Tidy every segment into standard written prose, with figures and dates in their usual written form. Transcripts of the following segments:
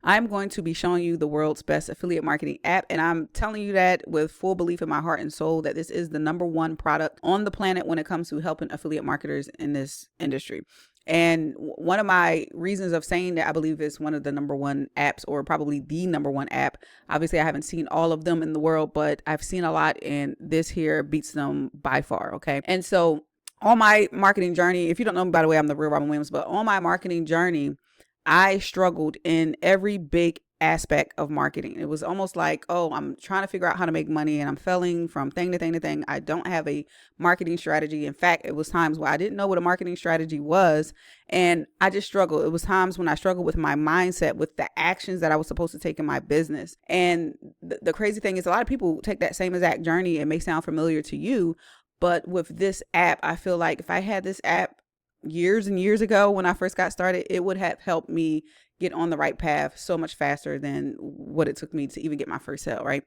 I'm going to be showing you the world's best affiliate marketing app. And I'm telling you that with full belief in my heart and soul that this is the #1 product on the planet when it comes to helping affiliate marketers in this industry. And one of my reasons of saying that I believe it's one of the #1 apps, or probably the #1 app. Obviously, I haven't seen all of them in the world, but I've seen a lot, and this here beats them by far. Okay. And so on my marketing journey, if you don't know me, by the way, I'm the real Robin Williams, but on my marketing journey, I struggled in every big aspect of marketing. It was almost like, oh, I'm trying to figure out how to make money and I'm failing from thing to thing to thing. I don't have a marketing strategy. In fact, it was times where I didn't know what a marketing strategy was, and I just struggled. It was times when I struggled with my mindset, with the actions that I was supposed to take in my business. And the crazy thing is, a lot of people take that same exact journey. It may sound familiar to you, but with this app, I feel like if I had this app years and years ago when I first got started, it would have helped me get on the right path so much faster than what it took me to even get my first sale, right?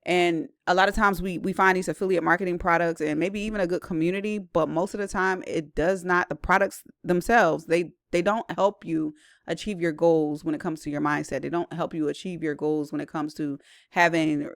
And a lot of times we find these affiliate marketing products and maybe even a good community, but most of the time it does not, the products themselves, they don't help you achieve your goals when it comes to your mindset. They don't help you achieve your goals when it comes to having,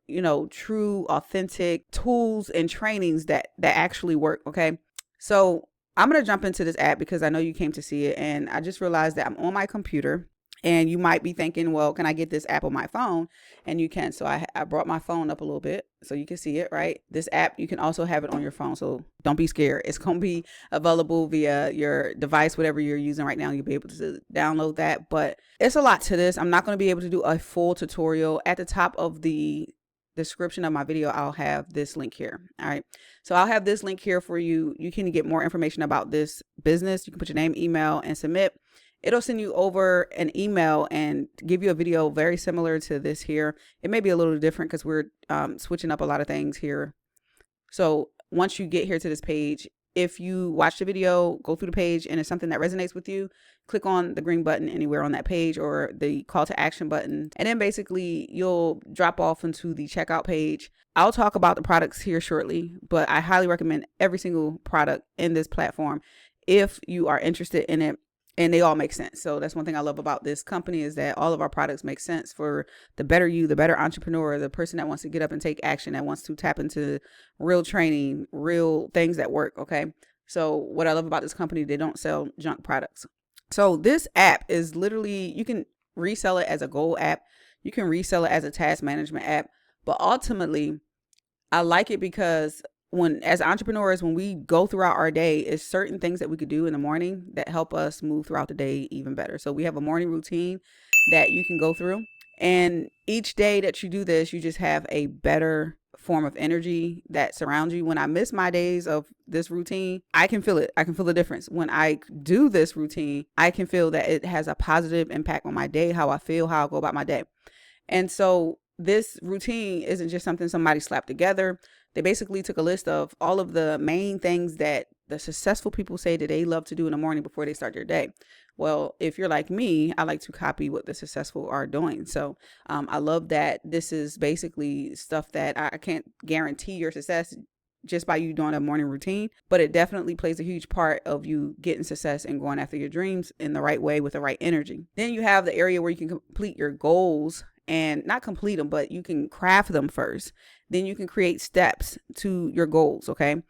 true, authentic tools and trainings that actually work, okay? So I'm going to jump into this app because I know you came to see it, and I just realized that I'm on my computer, and you might be thinking, well, can I get this app on my phone? And you can. So I brought my phone up a little bit so you can see it, right? This app, you can also have it on your phone. So don't be scared. It's going to be available via your device, whatever you're using right now. You'll be able to download that, but it's a lot to this. I'm not going to be able to do a full tutorial. At the top of the description of my video, I'll have this link here. All right. So I'll have this link here for you. You can get more information about this business. You can put your name, email, and submit. It'll send you over an email and give you a video very similar to this here. It may be a little different because we're switching up a lot of things here. So once you get here to this page, if you watch the video, go through the page, and it's something that resonates with you, click on the green button anywhere on that page or the call to action button. And then basically you'll drop off into the checkout page. I'll talk about the products here shortly, but I highly recommend every single product in this platform if you are interested in it. And they all make sense. So that's one thing I love about this company, is that all of our products make sense for the better you, the better entrepreneur, the person that wants to get up and take action, that wants to tap into real training, real things that work. Okay. So what I love about this company, they don't sell junk products. So this app is literally, you can resell it as a goal app. You can resell it as a task management app. But ultimately, I like it because as entrepreneurs, when we go throughout our day, is certain things that we could do in the morning that help us move throughout the day even better. So we have a morning routine that you can go through, and each day that you do this, you just have a better form of energy that surrounds you. When I miss my days of this routine, I can feel it. I can feel the difference. When I do this routine, I can feel that it has a positive impact on my day, how I feel, how I go about my day. And so this routine isn't just something somebody slapped together. They basically took a list of all of the main things that the successful people say that they love to do in the morning before they start their day. Well, if you're like me, I like to copy what the successful are doing. So I love that this is basically stuff that I can't guarantee your success just by you doing a morning routine, but it definitely plays a huge part of you getting success and going after your dreams in the right way with the right energy. Then you have the area where you can complete your goals, and not complete them, but you can craft them first. Then you can create steps to your goals. Okay.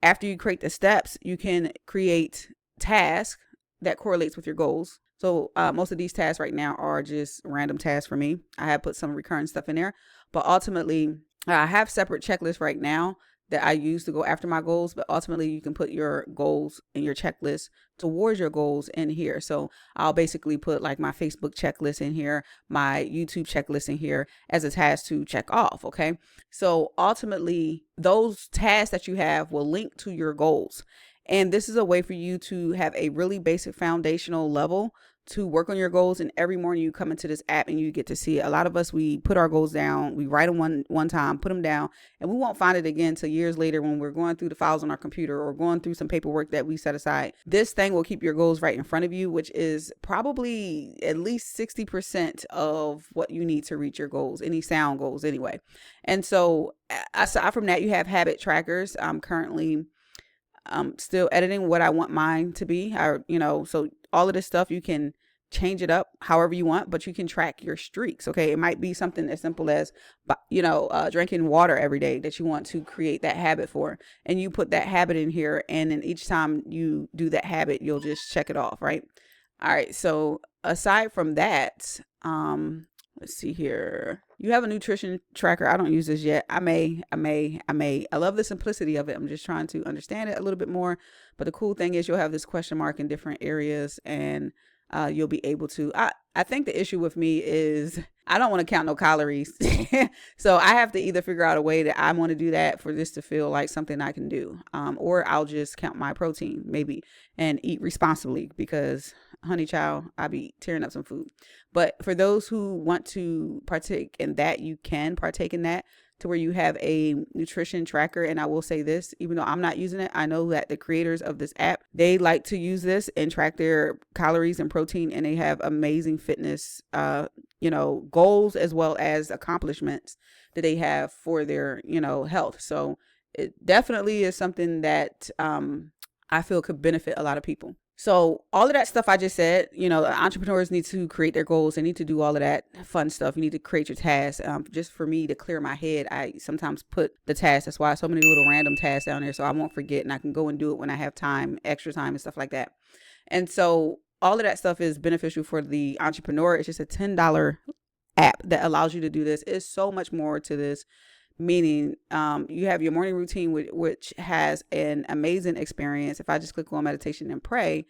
After you create the steps, you can create tasks that correlates with your goals. So most of these tasks right now are just random tasks for me. I have put some recurring stuff in there, but ultimately I have separate checklists right now that I use to go after my goals, but ultimately you can put your goals and your checklist towards your goals in here. So I'll basically put like my Facebook checklist in here, my YouTube checklist in here as a task to check off. Okay. So ultimately those tasks that you have will link to your goals. And this is a way for you to have a really basic foundational level to work on your goals. And every morning you come into this app and you get to see it. A lot of us, we put our goals down, we write them one time, put them down, and we won't find it again until years later when we're going through the files on our computer or going through some paperwork that we set aside. This thing will keep your goals right in front of you, which is probably at least 60% of what you need to reach your goals, any sound goals anyway. And so aside from that, you have habit trackers. I'm currently still editing what I want mine to be. So all of this stuff you can change it up however you want, but you can track your streaks. Okay. It might be something as simple as, drinking water every day that you want to create that habit for. And you put that habit in here. And then each time you do that habit, you'll just check it off. Right. All right. So aside from that, let's see here. You have a nutrition tracker. I don't use this yet. I may. I love the simplicity of it. I'm just trying to understand it a little bit more. But the cool thing is you'll have this question mark in different areas, and you'll be able to. I think the issue with me is I don't want to count no calories. So I have to either figure out a way that I want to do that for this to feel like something I can do. Or I'll just count my protein maybe and eat responsibly, because honey child, I be tearing up some food. But for those who want to partake in that, you can partake in that to where you have a nutrition tracker. And I will say this, even though I'm not using it, I know that the creators of this app, they like to use this and track their calories and protein, and they have amazing fitness, goals as well as accomplishments that they have for their, health. So it definitely is something that I feel could benefit a lot of people. So all of that stuff I just said, entrepreneurs need to create their goals. They need to do all of that fun stuff. You need to create your tasks. Just for me to clear my head, I sometimes put the tasks. That's why so many little random tasks down there, so I won't forget and I can go and do it when I have time, extra time and stuff like that. And so all of that stuff is beneficial for the entrepreneur. It's just a $10 app that allows you to do this. It's so much more to this. Meaning you have your morning routine, which has an amazing experience. If I just click on meditation and pray,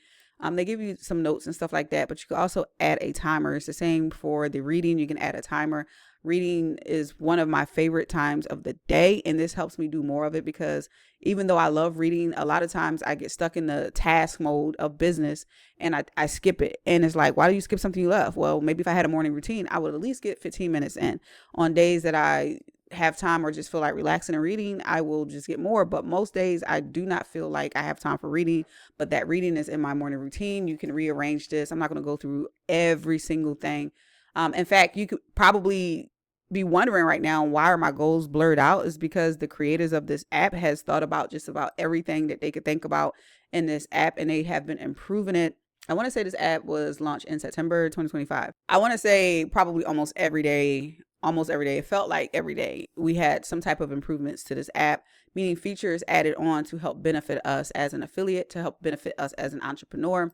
they give you some notes and stuff like that, but you can also add a timer. It's the same for the reading. You can add a timer. Reading is one of my favorite times of the day, and this helps me do more of it, because even though I love reading, a lot of times I get stuck in the task mode of business and I skip it. And it's like, why do you skip something you love? Well, maybe if I had a morning routine, I would at least get 15 minutes in. On days that I have time or just feel like relaxing and reading, I will just get more. But most days I do not feel like I have time for reading, but that reading is in my morning routine. You can rearrange this. I'm not going to go through every single thing. In fact, you could probably be wondering right now, why are my goals blurred out? Is because the creators of this app has thought about just about everything that they could think about in this app, and they have been improving it. I want to say this app was launched in September 2025. I want to say probably almost every day. It felt like every day we had some type of improvements to this app, meaning features added on to help benefit us as an affiliate, to help benefit us as an entrepreneur.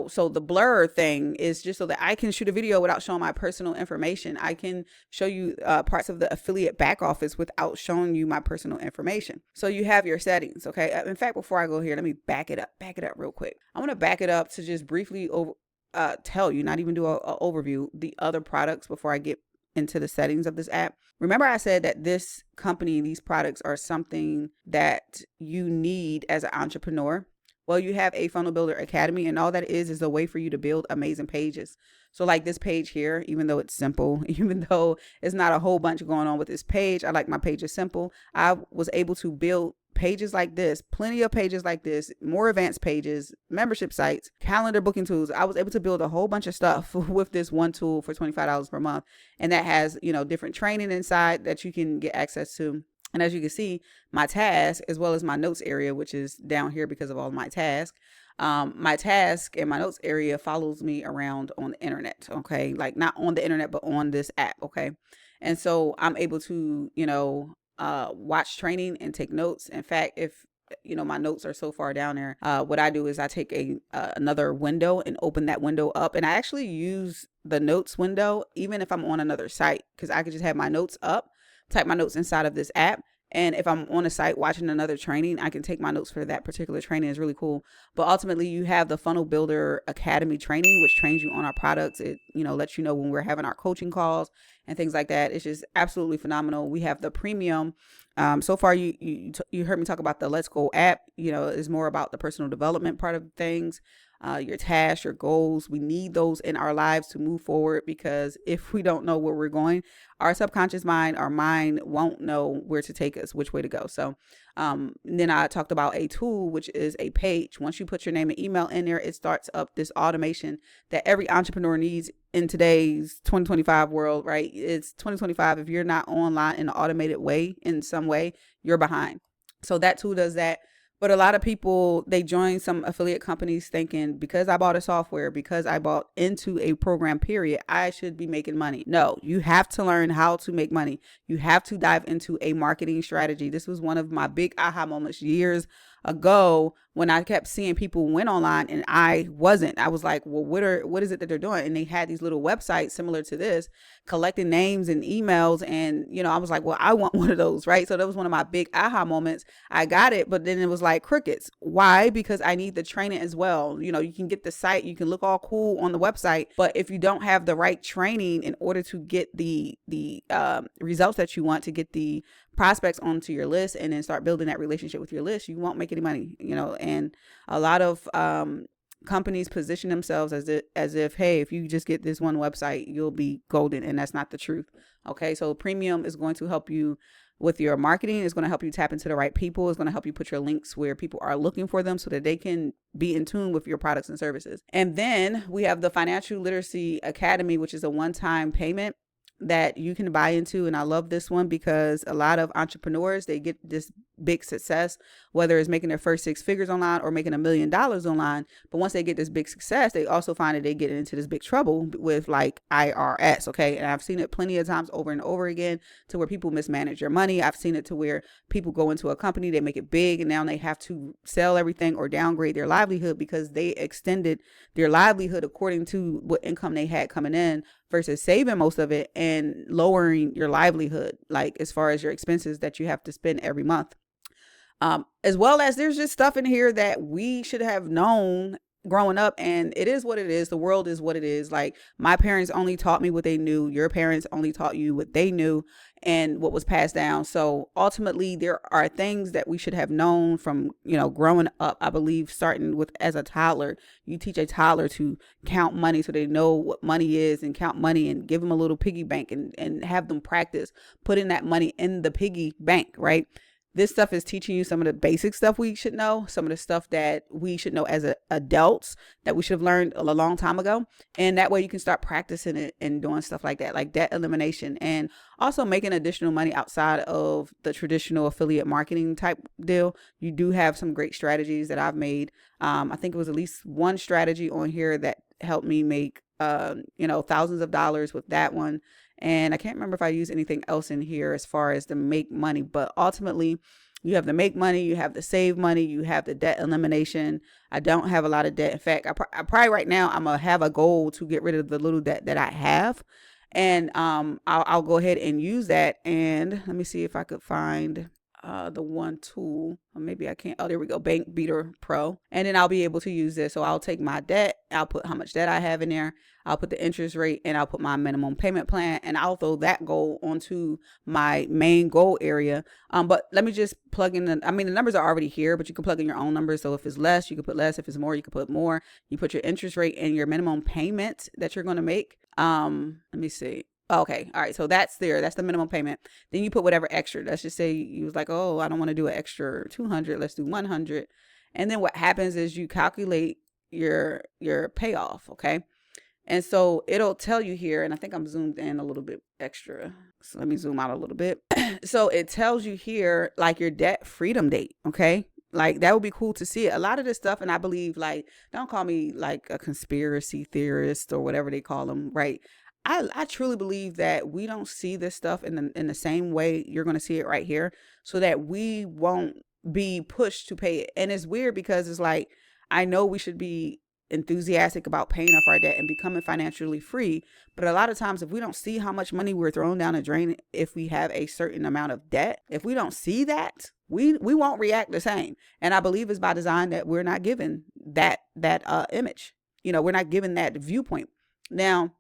So the blur thing is just so that I can shoot a video without showing my personal information. I can show you parts of the affiliate back office without showing you my personal information. So you have your settings. Okay. In fact, before I go here, let me back it up real quick. I want to back it up to just briefly tell you, not even do a overview, the other products before I get into the settings of this app. Remember I said that this company, these products are something that you need as an entrepreneur. Well, you have a Funnel Builder Academy, and all that is a way for you to build amazing pages. So like this page here, even though it's simple, even though it's not a whole bunch going on with this page, I like my pages simple. I was able to build pages like this, plenty of pages like this, more advanced pages, membership sites, calendar booking tools. I was able to build a whole bunch of stuff with this one tool for $25 per month. And that has, different training inside that you can get access to. And as you can see, my task as well as my notes area, which is down here because of all my tasks. My task and my notes area follows me around on the internet. Okay. Like not on the internet, but on this app. Okay. And so I'm able to, watch training and take notes. In fact, if my notes are so far down there, what I do is I take another window and open that window up, and I actually use the notes window even if I'm on another site, because I could just have my notes up, type my notes inside of this app. And if I'm on a site watching another training, I can take my notes for that particular training. It's really cool. But ultimately, you have the Funnel Builder Academy training, which trains you on our products. It, lets you know when we're having our coaching calls and things like that. It's just absolutely phenomenal. We have the premium. So far, you heard me talk about the Let's Go app. Is more about the personal development part of things. Your tasks, your goals. We need those in our lives to move forward, because if we don't know where we're going, our subconscious mind, our mind won't know where to take us, which way to go. So then I talked about a tool, which is a page. Once you put your name and email in there, it starts up this automation that every entrepreneur needs in today's 2025 world, right? It's 2025. If you're not online in an automated way, in some way, you're behind. So that tool does that But a lot of people, they join some affiliate companies thinking because I bought a software, because I bought into a program, period, I should be making money. No, you have to learn how to make money. You have to dive into a marketing strategy. This was one of my big aha moments years ago when I kept seeing people went online and I wasn't. I was like, well, what is it that they're doing? And they had these little websites similar to this, collecting names and emails. And, I was like, well, I want one of those, right? So that was one of my big aha moments. I got it, but then it was like crickets. Why? Because I need the training as well. You can get the site, you can look all cool on the website, but if you don't have the right training in order to get the results that you want, to get the prospects onto your list and then start building that relationship with your list, you won't make any money. And a lot of companies position themselves as if, hey, if you just get this one website, you'll be golden, and that's not the truth. Okay, so premium is going to help you with your marketing. It's going to help you tap into the right people. It's going to help you put your links where people are looking for them so that they can be in tune with your products and services. And then we have the Financial Literacy Academy, which is a one-time payment that you can buy into. And I love this one because a lot of entrepreneurs, they get this big success, whether it's making their first 6 figures online or making $1 million online. But once they get this big success, they also find that they get into this big trouble with like IRS. Okay. And I've seen it plenty of times over and over again to where people mismanage your money. I've seen it to where people go into a company, they make it big, and now they have to sell everything or downgrade their livelihood because they extended their livelihood according to what income they had coming in versus saving most of it and lowering your livelihood, like as far as your expenses that you have to spend every month. As well as there's just stuff in here that we should have known growing up, and it is what it is. The world is what it is. Like my parents only taught me what they knew. Your parents only taught you what they knew and what was passed down. So ultimately there are things that we should have known from, growing up. I believe starting with as a toddler, you teach a toddler to count money so they know what money is and count money, and give them a little piggy bank and have them practice putting that money in the piggy bank, right? This stuff is teaching you some of the basic stuff we should know, some of the stuff that we should know as adults that we should have learned a long time ago. And that way you can start practicing it and doing stuff like that, like debt elimination, and also making additional money outside of the traditional affiliate marketing type deal. You do have some great strategies that I've made. I think it was at least one strategy on here that helped me make, thousands of dollars with that one. And I can't remember if I use anything else in here as far as to make money, but ultimately you have the make money, you have the save money, you have the debt elimination. I don't have a lot of debt. In fact, I probably right now I'm gonna have a goal to get rid of the little debt that I have, and I'll go ahead and use that. And let me see if I could find the one tool, or maybe I can't. Oh, there we go. Bank Beater Pro. And then I'll be able to use this. So I'll take my debt. I'll put how much debt I have in there. I'll put the interest rate, and I'll put my minimum payment plan, and I'll throw that goal onto my main goal area. But let me just plug in the numbers are already here, but you can plug in your own numbers. So if it's less, you can put less. If it's more, you can put more. You put your interest rate and your minimum payment that you're going to make. Let me see. Okay. All right. So that's there. That's the minimum payment. Then you put whatever extra. Let's just say you was like, oh, I don't want to do an extra 200. Let's do 100. And then what happens is you calculate your payoff. Okay. And so it'll tell you here, and I think I'm zoomed in a little bit extra. So let me zoom out a little bit. So it tells you here, like your debt freedom date. Okay. Like that would be cool to see it. A lot of this stuff, and I believe, like, don't call me like a conspiracy theorist or whatever they call them, right? I truly believe that we don't see this stuff in the same way you're going to see it right here, so that we won't be pushed to pay it. And it's weird because it's like, I know we should be enthusiastic about paying off our debt and becoming financially free, but a lot of times if we don't see how much money we're throwing down the drain, if we have a certain amount of debt, if we don't see that, we won't react the same. And I believe it's by design that we're not given that image. We're not given that viewpoint. Now,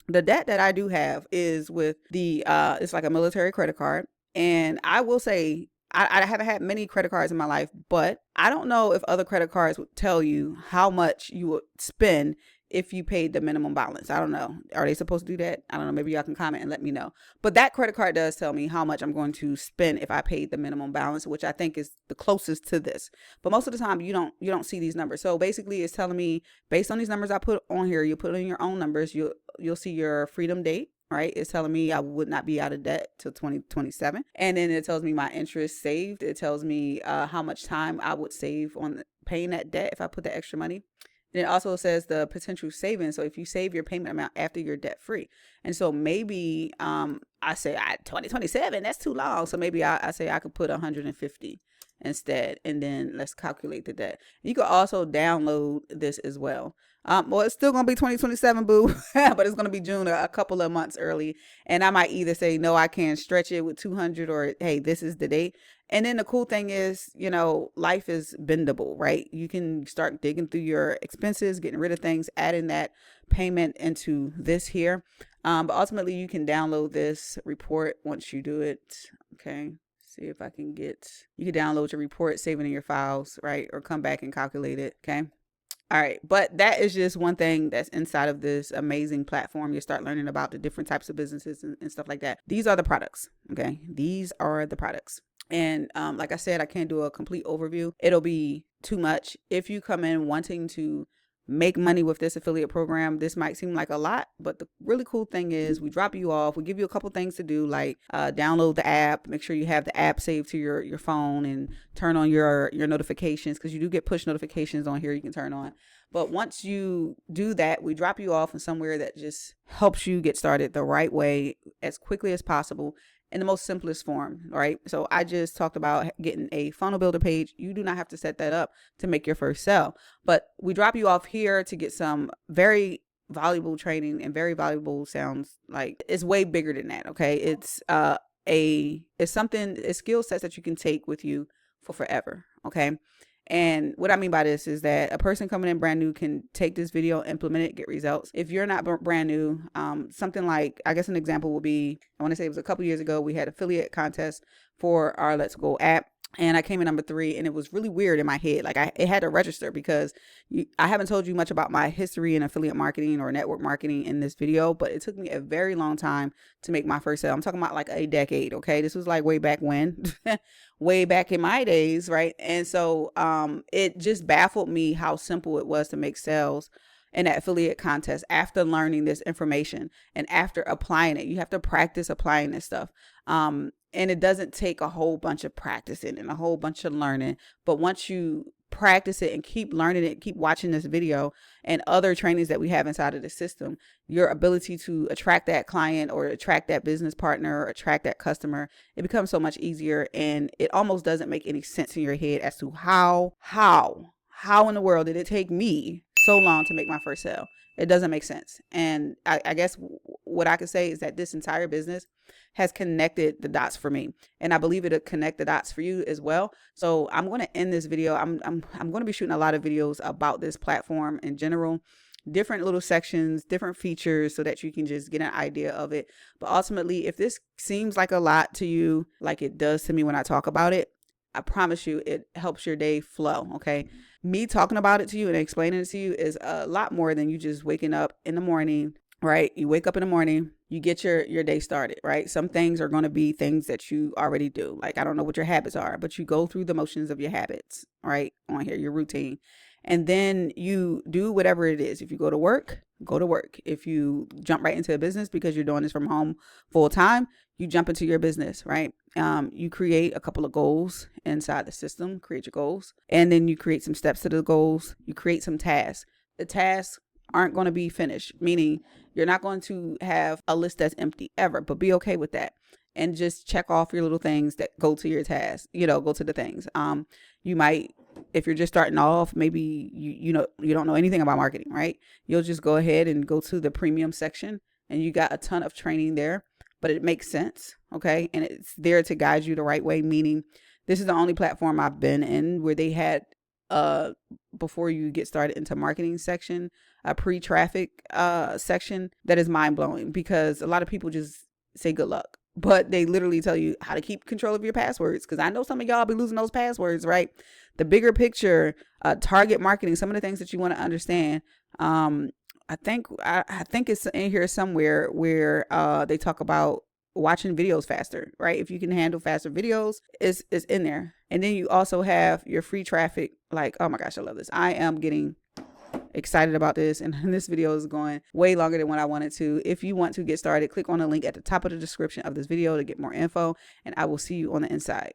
the debt that I do have is with the it's like a military credit card. And I will say, I haven't had many credit cards in my life, but I don't know if other credit cards would tell you how much you would spend if you paid the minimum balance. I don't know. Are they supposed to do that? I don't know. Maybe y'all can comment and let me know. But that credit card does tell me how much I'm going to spend if I paid the minimum balance, which I think is the closest to this. But most of the time you don't see these numbers. So basically it's telling me based on these numbers I put on here, you put in your own numbers, you'll see your freedom date. right? It's telling me I would not be out of debt till 2027. And then it tells me my interest saved. It tells me how much time I would save on paying that debt if I put the extra money. And it also says the potential savings. So if you save your payment amount after you're debt free. And so maybe I say 2027, that's too long. So maybe I say I could put 150 instead. And then let's calculate the debt. You could also download this as well. Well, it's still going to be 2027, boo, but it's going to be June, a couple of months early. And I might either say, no, I can't stretch it with 200, or, hey, this is the date. And then the cool thing is, you know, life is bendable, right? You can start digging through your expenses, getting rid of things, adding that payment into this here. But ultimately, you can download this report once you do it. Okay. See if I can you can download your report, save it in your files, right? Or come back and calculate it. Okay. All right. But that is just one thing that's inside of this amazing platform. You start learning about the different types of businesses and stuff like that. These are the products. Okay. These are the products. And like I said, I can't do a complete overview. It'll be too much. If you come in wanting to make money with this affiliate program, this might seem like a lot, but the really cool thing is we drop you off. We give you a couple things to do, like download the app, make sure you have the app saved to your phone, and turn on your notifications, because you do get push notifications on here you can turn on. But once you do that, we drop you off in somewhere that just helps you get started the right way as quickly as possible, in the most simplest form, right? So I just talked about getting a funnel builder page. You do not have to set that up to make your first sale, but we drop you off here to get some very valuable training, and very valuable sounds like it's way bigger than that. Okay. It's skill sets that you can take with you for forever. Okay. And what I mean by this is that a person coming in brand new can take this video, implement it, get results. If you're not brand new, something like, I guess an example would be, I want to say it was a couple years ago, we had affiliate contest for our Let's Go app. And I came in number 3, and it was really weird in my head. Like it had to register, because I haven't told you much about my history in affiliate marketing or network marketing in this video, but it took me a very long time to make my first sale. I'm talking about like a decade. Okay. This was like way back when, way back in my days. Right. And so, it just baffled me how simple it was to make sales in that affiliate contest after learning this information and after applying it. You have to practice applying this stuff. And it doesn't take a whole bunch of practicing and a whole bunch of learning. But once you practice it and keep learning it, keep watching this video and other trainings that we have inside of the system, your ability to attract that client or attract that business partner or attract that customer, it becomes so much easier. And it almost doesn't make any sense in your head as to how in the world did it take me so long to make my first sale? It doesn't make sense. And I guess what I could say is that this entire business has connected the dots for me, and I believe it'll connect the dots for you as well. So I'm going to end this video. I'm going to be shooting a lot of videos about this platform in general, different little sections, different features, so that you can just get an idea of it. But ultimately, if this seems like a lot to you, like it does to me when I talk about it, I promise you it helps your day flow. Okay. Me talking about it to you and explaining it to you is a lot more than you just waking up in the morning, right? You wake up in the morning, you get your day started, right? Some things are going to be things that you already do. Like, I don't know what your habits are, but you go through the motions of your habits, right? On here, your routine. And then you do whatever it is. If you go to work, go to work. If you jump right into a business because you're doing this from home full time, you jump into your business, right? You create a couple of goals inside the system, create your goals, and then you create some steps to the goals. You create some tasks. The tasks aren't going to be finished, meaning you're not going to have a list that's empty ever, but be okay with that. And just check off your little things that go to your task, go to the things. You might, if you're just starting off, maybe you don't know anything about marketing, right? You'll just go ahead and go to the premium section, and you got a ton of training there, but it makes sense. Okay. And it's there to guide you the right way. Meaning this is the only platform I've been in where they had, before you get started into marketing section, a pre-traffic, section that is mind blowing, because a lot of people just say good luck, but they literally tell you how to keep control of your passwords. Cause I know some of y'all be losing those passwords, right? The bigger picture, target marketing, some of the things that you want to understand. I think it's in here somewhere where they talk about watching videos faster, right? If you can handle faster videos, is in there. And then you also have your free traffic. Like, oh my gosh, I love this. I am getting excited about this, and this video is going way longer than what I wanted to. If you want to get started, click on the link at the top of the description of this video to get more info, and I will see you on the inside.